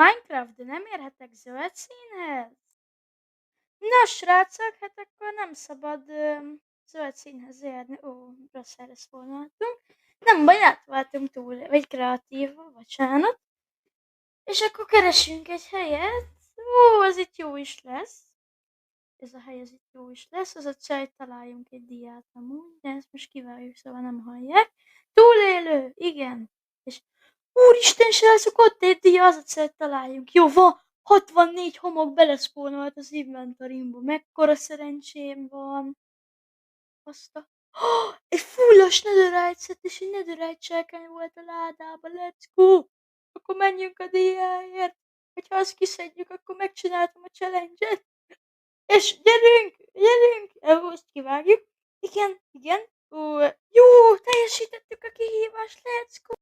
Minecraft, de nem érhetek zöld színhez? Na srácok, hát akkor nem szabad zöld színhez érni. Ó, rossz helyre szólnáltunk. Nem baj, átvoltunk túl, vagy kreatíva, bocsánat. És akkor keresünk egy helyet. Ó, ez itt jó is lesz. Ez a hely, ez itt jó is lesz. Az a csaj, találjunk egy diát amúgy, de ezt most kiváljuk, szóval nem hallják. Túlélő, igen. És úristen, srácok, ott egy dia, az a célt találjunk. Jó, van 64 homok beleszpónolt az inventorimba. Mekkora szerencsém van. Azt a... egy fullos netherite set és egy netherite cselkány volt a ládában. Let's go! Akkor menjünk a diáért. Hogyha azt kiszedjük, akkor megcsináltam a challenge-et. És gyerünk! Ezt kivágjuk. Igen. Jó, teljesítettük a kihívást, let's go!